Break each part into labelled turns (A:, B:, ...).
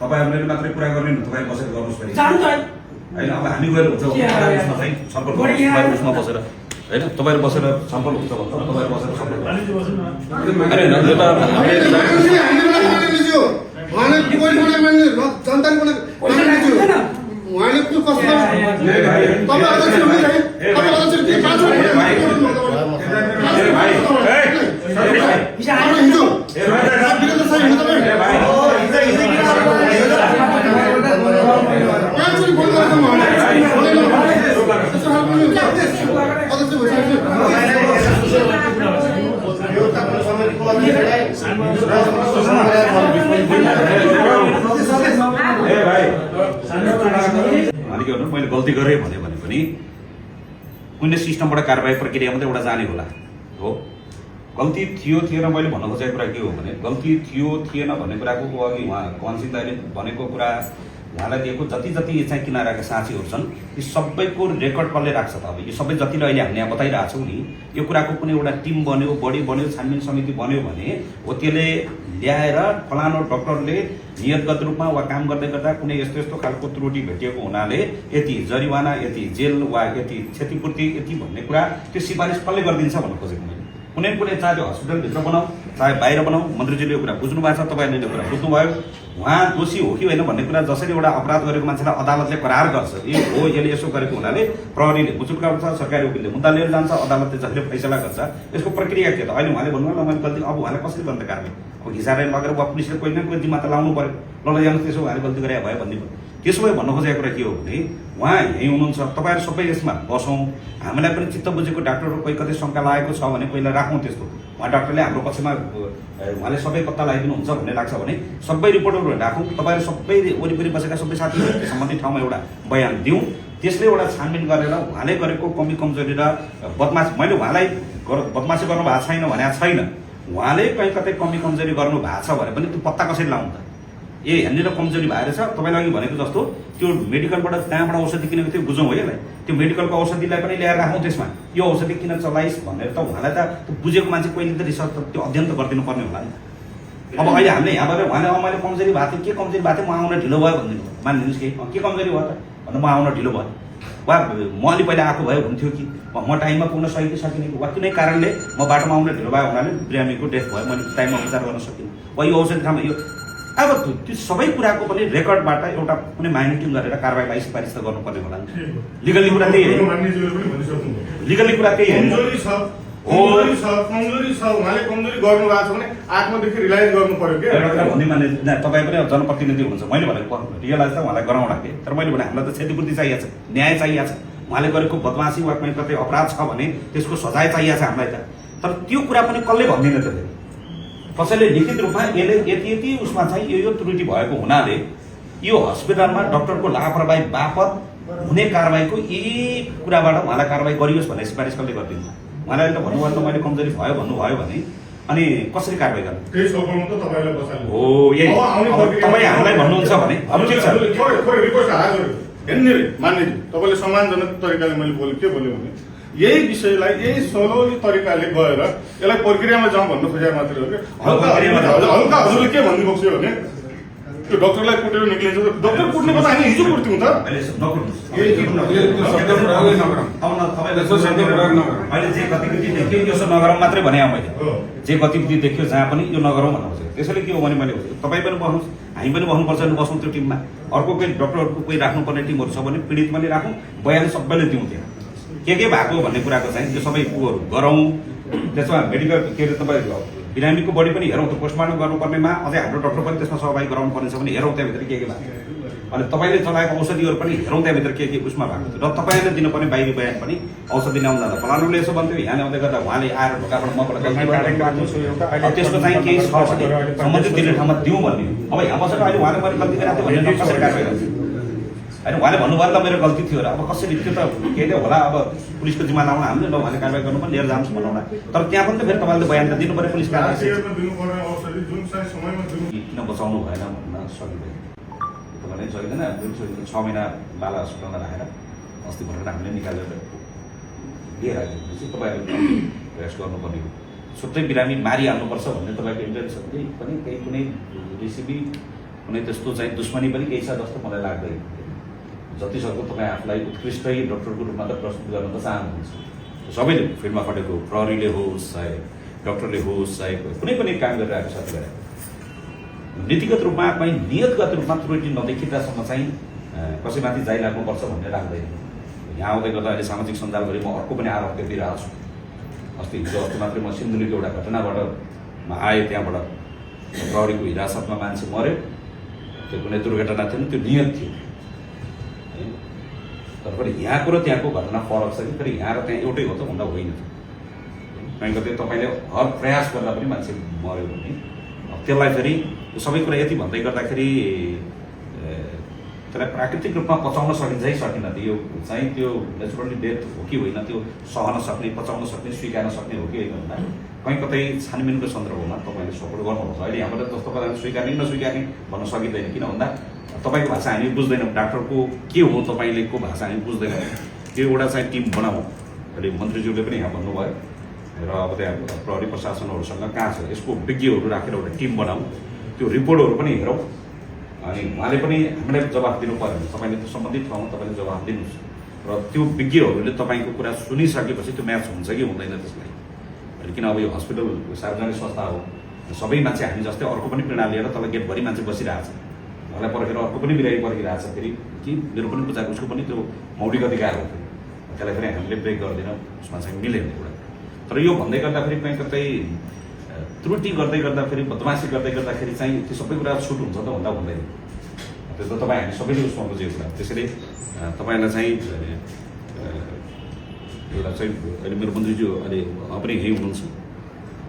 A: तपाईहरुले मात्रै कुरा गर्ने न तपाई बसेर गर्नुस् भने हैन अब हामी गएर हुन्छ चाहिँ छलफल उसमा बसेर हैन तपाईहरु बसेर छलफल हुन्छ भन्छ तपाईहरु बसेर छलफल अरे यो त
B: उहाँले कोही पनि मान्ने जनताले पनि उहाँले के कस्तो तपाईँ अध्यक्ष हुनुहुन्छ है तपाईँ अध्यक्ष के पाँच
A: मैले गल्ती गरेँ भन्यो भने पनि कुनै सिस्टमबाट कारबाही प्रक्रिया मात्रै एउटा जाने होला हो गल्ती थियो थिएन मैले भन्न खोजेको कुरा के हो भने गल्ती थियो थिएन भन्ने कुराको अघि उहाँ कमसिंह दाइले भनेको कुरा उहाँलाई दिएको जति जति चाहिँ किनाराका साथीहरू छन् यी सबैको रेकर्ड कसले राख्छ त अब यो सबै जतिले अहिले हामीले यहाँ बताइरहेको छौँ नि यो कुराको कुनै एउटा टिम बन्यो बडी बन्यो छानबिन समिति बन्यो भने हो त्यसले ल्याएर फलानो डाक्टरले नियतगत रूपमा वा काम गर्दै गर्दा कुनै यस्तो यस्तो खालको त्रुटि भेटिएको हुनाले यति जरिवाना यति जेल वा यति क्षतिपूर्ति यति भन्ने कुरा त्यो सिफारिस कसले गरिदिन्छ भन्नु खोजेको मैले कुनै चाहे त्यो हस्पिटलभित्र बनाऊ चाहे बाहिर बनाऊ मन्त्रीजीले यो कुरा बुझ्नु भएको छ तपाईँहरूले यो कुरा बुझ्नुभयो उहाँ दोषी हो कि होइन भन्ने कुरा जसरी एउटा अपराध गरेको मान्छेलाई अदालतले करार गर्छ यो हो यसले यसो गरेको हुनाले प्रहरीले बुझुर्ग गर्छ सरकारी वकिलले मुद्दा लिएर जान्छ अदालतले जसले फैसला गर्छ यसको प्रक्रिया के त अहिले उहाँले भन्नुभयो मैले गल्ती अब उहाँले कसरी गर्ने कारबाही अब घिसाएर लगेर वा पुलिसले कोही न कोही जिम्मा त लाउनु पर्यो ल जानुहोस् त्यसो उहाँले गल्ती गरे भयो भन्ने त्यसो भए भन्न खोजेको कुरा के हो भने उहाँ यहीँ हुनुहुन्छ तपाईँहरू सबै यसमा बसौँ हामीलाई पनि चित्त बुझेको डाक्टरहरू कोही कतै शङ्का लागेको छ भने पहिला राखौँ त्यस्तो उहाँ डाक्टरले हाम्रो पक्षमा उहाँले सबै पत्ता लगाइदिनुहुन्छ भन्ने लाग्छ भने सबै रिपोर्टहरू राखौँ तपाईँहरू सबै वरिपरि बसेका सबै साथीहरू सम्बन्धित ठाउँमा एउटा बयान दिउँ त्यसले एउटा छानबिन गरेर उहाँले गरेको कमी कमजोरी र बदमासी मैले उहाँलाई बदमासी गर्नु भएको छैन भनेको छैन उहाँले कहीँ कतै कमी कमजोरी गर्नु भएको छ भने पनि त्यो पत्ता कसरी लाउनु त ए यहाँनिर कमजोरी भएर छ तपाईँलाई अघि भनेको जस्तो त्यो मेडिकलबाट त्यहाँबाट औषधि किनेको थियो बुझौँ है यसलाई त्यो मेडिकलको औषधिलाई पनि ल्याएर राखौँ त्यसमा यो औषधि किन चलाइस् भनेर त उहाँलाई त बुझेको मान्छे पहिले त रिसर्च त्यो अध्ययन त गरिदिनु पर्ने होला नि अब अहिले हामीले यहाँबाट उहाँले मैले कमजोरी भएको थियो के कमजोरी भएको थियो म आउन ढिलो भयो भनिदिनु मानिदिनुहोस् के कमजोरी भयो त भन्दा म आउन ढिलो भयो वा म अलि पहिला आएको भए हुन्थ्यो कि म टाइममा पुग्न सकिनँ वा कुनै कारणले म बाटोमा आउन ढिलो भयो हुनाले बिरामीको डेथ भयो मैले टाइममा उपचार गर्न सकिनँ वा यो औषधि ठाउँमा यो अब त्यो सबै कुराको पनि रेकर्डबाट एउटा कुनै माइनिटिङ गरेर कारबाहीलाई सिफारिस त गर्नुपर्ने होला लिगली कुरा त्यही हो लिगली कुरा त्यही
B: कमजोरी छ उहाँले कमजोरी गर्नु भएको छ भने आत्मदेखि रियलाइज गर्नु पर्यो के
A: एउटा भन्ने माने तपाईँ पनि जनप्रतिनिधि हुनुहुन्छ मैले भनेको रियलाइज त उहाँलाई गराउँला के तर मैले भने हामीलाई त क्षतिपूर्ति चाहिएको छ न्याय चाहिएको छ उहाँले गरेको बदमासी वा कुनै कतै अपराध छ भने त्यसको सजाय चाहिएको छ हामीलाई त तर त्यो कुरा पनि कसले भन्दैन त्यसले कसैले लिखित रूपमा यसले यति यति उसमा चाहिँ यो त्रुटि भएको हुनाले यो हस्पिटलमा डाक्टरको लापरवाही बापत हुने कारबाहीको यी कुराबाट उहाँलाई कारबाही गरियोस् भन्ने सिफारिस कसले गरिदिन्छ उहाँलाई त भन्नुभयो त मैले कमजोरी भयो भन्नुभयो भने अनि कसरी कारबाही गर्नु
B: त्यही सोपरमा त तपाईलाई बसाल्नु
A: हो यही तपाईँ हामीलाई भन्नुहुन्छ भने अब ठिक छ
B: थोरै रिक्वेस्ट हालेर हेर्ने मान्नेजी तपाईले सम्मानजनक तरिकाले मैले के बोल्यो भने यही विषयलाई यही सलोली तरिकाले गएर यसलाई प्रक्रियामा जाउँ भन्नु खोजेको मात्रै हो कि हल्का हजुरले के भन्नु खोज्यो भने त्यो डाक्टरलाई कुटेर निक्लिन्छ डाक्टर कुट्ने কথা हामी हिजो कुट्थ्यौँ त
A: मैले जे गतिविधि देख्यो यसो नगरौँ मात्रै भने मैले जे गतिविधि देख्यो जहाँ पनि यो नगरौँ भन्नु खोजेको त्यसैले के हो भने मैले तपाईँ पनि बस्नुहोस् हामी पनि बस्नुपर्छ भने बसौँ त्यो टिममा अर्को कोही डाक्टरहरूको कोही राख्नुपर्ने टिमहरू छ भने पीडितमा राखौँ बयान सबैले दिउँ त्यहाँ के भएको भन्ने कुराको चाहिँ त्यो सबै कुरोहरू गरौँ। त्यसमा मेडिकल के अरे तपाईँ बिरामीको बडी पनि हेरौँ, त्यो पोस्टमार्टम गर्नुपर्नेमा अझै हाम्रो डाक्टर पनि त्यसमा सहभागी गराउनु पर्नेछ भने हेरौँ त्यहाँभित्र के भएको छ। अनि तपाईँले चलाएको औषधिहरू पनि हेरौँ त्यहाँभित्र के उसमा भएको थियो। र तपाईँले दिनुपर्ने बाहिरी बयान पनि औषधि ल्याउनु जाँदा फलानुले यसो भन्थ्यो, यहाँ ल्याउँदै गर्दा उहाँले आएर ढोकाबाट मबाट त्यसको चाहिँ केही छ भने सम्बन्धित दिने ठाउँमा दिउँ भन्ने। अब यहाँ बसेर अहिले उहाँले मैले गल्ती गरेको थिएँ भने कसरी कारवाही गर्छु? होइन, उहाँले भन्नुभयो त मेरो गल्ती थियो र अब कसरी त्यो त के अरे होला, अब पुलिसको जिम्मा लाउन हामीले ल उहाँले कारवाही गर्नु पनि लिएर जानुहोस् भनौँला। तर त्यहाँ पनि त फेरि तपाईँले बयान त दिनु पऱ्यो पुलिस कारवाही किन बचाउनु भएन भन्न सकिँदैन। तपाईँले सकिँदैन। 6 महिना बाल अस्पतालमा राखेर अस्ति भर्खर हामीले निकालेर लिएर आएपछि तपाईँहरूले प्रयास गर्नुपर्ने हो। छुट्टै बिरामी मारिहाल्नुपर्छ भन्ने तपाईँको इन्टेन्सन पनि केही कुनै रेसिपी कुनै त्यस्तो चाहिँ दुश्मनी पनि केही छ जस्तो मलाई लाग्दैन। जतिसक्दो तपाईँ आफूलाई उत्कृष्टै डक्टरको रूपमा त प्रस्तुत गर्न त चाहनुहुन्छ। सबैले फिल्डमा खटेको प्रहरीले होस् चाहे डक्टरले होस् चाहे कुनै पनि काम गरिरहेको साथीभाइ नीतिगत रूपमा कहीँ नियतगत रूपमा त्रुटि नदेखिँदासम्म चाहिँ कसैमाथि जाइ लाग्नुपर्छ भन्ने लाग्दैन। यहाँ आउँदै गर्दा अहिले सामाजिक सञ्जालभरि म अर्को पनि आरोप दिइरहेको छु। अस्ति मात्रै म सिन्धुलीको एउटा घटनाबाट आएँ, त्यहाँबाट प्रहरीको हिरासतमा मान्छे मऱ्यो। त्यो कुनै दुर्घटना थिएन, त्यो नियत थियो। तर पनि यहाँको र त्यहाँको घटना फरक छ कि फेरि यहाँ र त्यहाँ एउटै हो त भन्दा होइन। कहीँ कतै तपाईँले हर प्रयास गर्दा पनि मान्छे मऱ्यो भने त्यसलाई फेरि सबै कुरा यति भन्दै गर्दाखेरि त्यसलाई प्राकृतिक रूपमा पचाउन सकिन्छ है सकिन त यो चाहिँ त्यो नेचुरली डेथ हो कि होइन, त्यो सहन सक्ने पचाउन सक्ने स्वीकार्न सक्ने हो कि होइन भन्दा कहीँ कतै छानबिनको सन्दर्भमा तपाईँले सपोर्ट गर्नुपर्छ। अहिले यहाँबाट जस्तो प्रकारले स्वीकार्ने नस्वीकार्ने भन्न सकिँदैन। किन भन्दा तपाईँको भाषा हामी बुझ्दैनौँ, डाक्टरको के हो तपाईँले को भाषा हामी बुझ्दैनौँ। त्यो एउटा चाहिँ टिम बनाऊ। अहिले मन्त्रीज्यूले पनि यहाँ भन्नुभयो र अब त्यहाँ प्रहरी प्रशासनहरूसँग कहाँ छ यसको विज्ञहरू राखेर एउटा टिम बनाऊ, त्यो रिपोर्टहरू पनि हेरौँ। अनि उहाँले पनि हामीलाई जवाफ दिनु पऱ्यो भने तपाईँले त्यो सम्बन्धित ठाउँमा तपाईँले जवाफ दिनुहोस् र त्यो विज्ञहरूले तपाईँको कुरा सुनिसकेपछि त्यो म्याच हुन्छ कि हुँदैन त्यसलाई। अनि किन अब यो हस्पिटल सार्वजनिक संस्था हो, सबै मान्छे हामी जस्तै अर्को पनि पीडा लिएर तल गेटभरि मान्छे बसिरहेछ, उहाँलाई पर्खेर अर्को पनि बिरामी पर्खिरहेछ। फेरि कि मेरो पनि बुझाएको उसको पनि त्यो मौलिक अधिकार हो, त्यसलाई फेरि हामीले ब्रेक गर्दैनौँ, उसमा चाहिँ मिलेन एउटा। तर यो भन्दै गर्दाखेरि कहीँ कतै त्रुटि गर्दै गर्दाखेरि बदमासी गर्दै गर्दाखेरि चाहिँ त्यो सबै कुरा छुट हुन्छ त भन्दा हुँदैन। त्यो त तपाईँ हामी सबैले उसमा बुझेको कुरा। त्यसैले तपाईँलाई चाहिँ एउटा चाहिँ अहिले मेरो मन्त्रीज्यू अहिले पनि यही हुनुहुन्छ,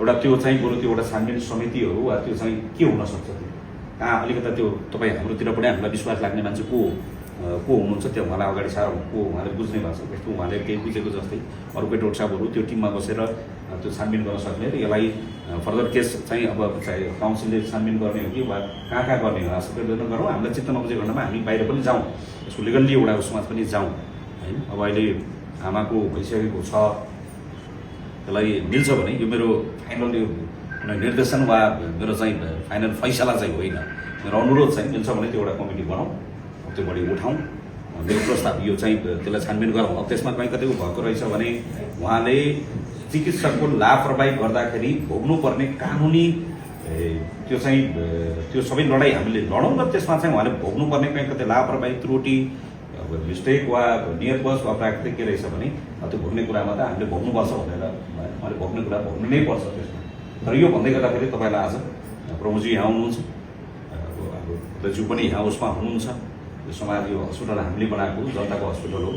A: एउटा त्यो चाहिँ बरु त्यो एउटा छानबिन समितिहरू वा त्यो चाहिँ के हुनसक्छ त्यो कहाँ अलिकता त्यो तपाईँ हाम्रोतिर पनि हामीलाई विश्वास लाग्ने मान्छे को हुनुहुन्छ त्यो उहाँलाई अगाडि साह्रो को उहाँले बुझ्ने भएको छ। जस्तो उहाँले केही बुझेको जस्तै अरूकै डोक्साबहरू त्यो टिममा बसेर त्यो छानबिन गर्न सक्ने र यसलाई फर्दर केस चाहिँ अब चाहे काउन्सिलले छानबिन गर्ने हो कि वा कहाँ गर्ने हो सबै गरौँ। हामीलाई चित्त नबुझेको खण्डमा हामी बाहिर पनि जाउँ, यसको लिगल्ली एउटा उसमा पनि जाउँ होइन। अब अहिले आमाको भइसकेको छ, त्यसलाई मिल्छ भने यो मेरो फाइनल यो निर्देशन वा मेरो चाहिँ फाइनल फैसला चाहिँ होइन, मेरो अनुरोध चाहिँ मिल्छ भने त्यो एउटा कमिटी बनाऊ, त्यो बढी उठाउँ। मेरो प्रस्ताव यो चाहिँ त्यसलाई छानबिन गरौँ। अब त्यसमा कहीँ कतै भएको रहेछ भने उहाँले चिकित्सकको लापरवाही गर्दाखेरि भोग्नुपर्ने कानुनी त्यो चाहिँ त्यो सबै लडाइँ हामीले लडौँ र त्यसमा चाहिँ उहाँले भोग्नुपर्ने कहीँ कतै लापरवाही त्रुटि मिस्टेक वा नियतवश वा प्राकृतिक के रहेछ भने त्यो भोग्ने कुरामा त हामीले भोग्नुपर्छ भनेर उहाँले भोग्ने कुरा भोग्नु नै पर्छ त्यसमा। तर यो भन्दै गर्दाखेरि तपाईँलाई आज प्रभुजी यहाँ हुनुहुन्छ, अब दाजु पनि यहाँ उसमा हुनुहुन्छ। यो समाज यो हस्पिटल हामीले बनाएको जनताको हस्पिटल हो।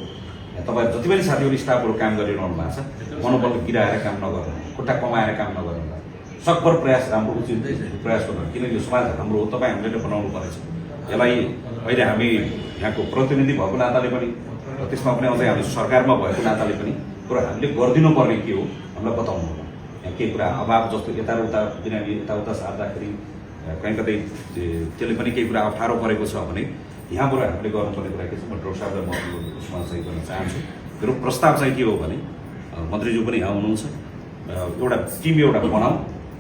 A: तपाईँ जति पनि साथीहरू स्टाफहरू काम गरिरहनु भएको छ मनोबल गिराएर काम नगर्नु, खुट्टा कमाएर काम नगर्नु, सकभर प्रयास राम्रो उचित प्रयास गर्नु। किनकि यो समाज हाम्रो हो, तपाईँ हामीले बनाउनु परेछ। यसलाई अहिले हामी यहाँको प्रतिनिधि भएको नाताले पनि त्यसमा पनि अझै हामी सरकारमा भएको नाताले पनि कुरा हामीले गरिदिनु पर्ने के हो हामीलाई बताउनु पर्यो। यहाँ केही कुरा अभाव जस्तो यताउता बिरामी यताउता सार्दाखेरि कहीँ कतै त्यसले पनि केही कुरा अप्ठ्यारो परेको छ भने यहाँबाट हामीले गर्नुपर्ने कुरा के छ म डाक्टर साहबलाई म उसमा चाहिँ गर्न चाहन्छु। मेरो प्रस्ताव चाहिँ के हो भने मन्त्रीज्यू पनि यहाँ हुनुहुन्छ, एउटा टिम एउटा बनाऊ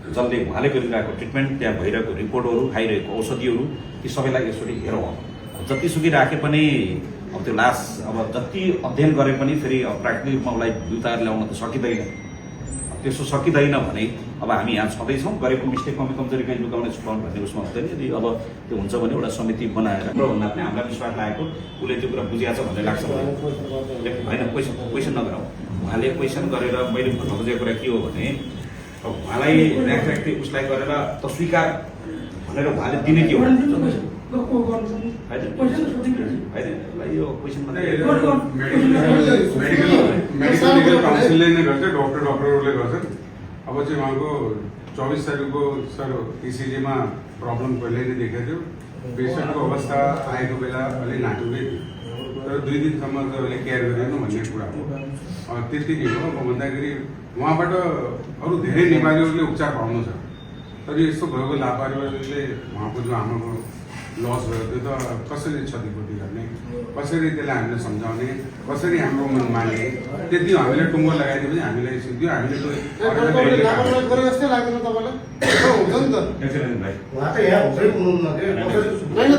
A: जसले उहाँले गरिरहेको ट्रिटमेन्ट त्यहाँ भइरहेको रिपोर्टहरू खाइरहेको औषधिहरू ती सबैलाई यसरी हेरौँ। जतिसुकै राखे पनि अब त्यो लास अब जति अध्ययन गरे पनि फेरि प्राकृतिक रूपमा उसलाई बिउताएर ल्याउन त सकिँदैन। त्यसो सकिँदैन भने अब हामी यहाँ छँदैछौँ, गरेको मिस्टेक कमजोरी कहीँ लुकाउने छुपाउनु भन्ने उसमा हुँदैन। यदि अब त्यो हुन्छ भने एउटा समिति बनाएर भन्दा पनि हामीलाई विश्वास लागेको उसले त्यो कुरा बुझिएको छ भन्ने लाग्छ भने होइन, क्वेसन नगरौँ। उहाँले क्वेसन गरेर मैले भन्न खोजेको कुरा के हो भने अब उहाँलाई ऱ्याखी उसलाई गरेर त स्वीकार भनेर उहाँले दिने के हो होइन, यो क्वेसन
C: मेडिकल काउन्सिलले नै गर्छ, डक्टरहरूले गर्छन्। अब चाहिँ उहाँको 24 तारिकको सर इसिजीमा प्रब्लम पहिल्यै नै देखेको थियो। पेसेन्टको अवस्था आएको बेला अलिक नाटुकै थियो, तर 2 दिनसम्म चाहिँ अहिले केयर गरिनु भन्ने कुरा हो। त्यति नै हो। भन्दाखेरि उहाँबाट अरू धेरै नेपालीहरूले उपचार पाउनु छ, तर यस्तो भएको लापरवाहीले उहाँको जो आमाको लस भयो त्यो त कसरी क्षतिपूर्ति गर्ने, कसरी त्यसलाई हामीले सम्झाउने, कसरी हाम्रो मन माने, त्यति हामीले टुङ्गो लगाइदिएपछि हामीलाई सिक्यो। हामीले
D: जस्तै लाग्दैन तपाईँलाई? हुन्छ नि त,
A: एक्सलेन्ट भाइ।
D: उहाँ त यहाँ हुँदै हुनुहुन्न के? होइन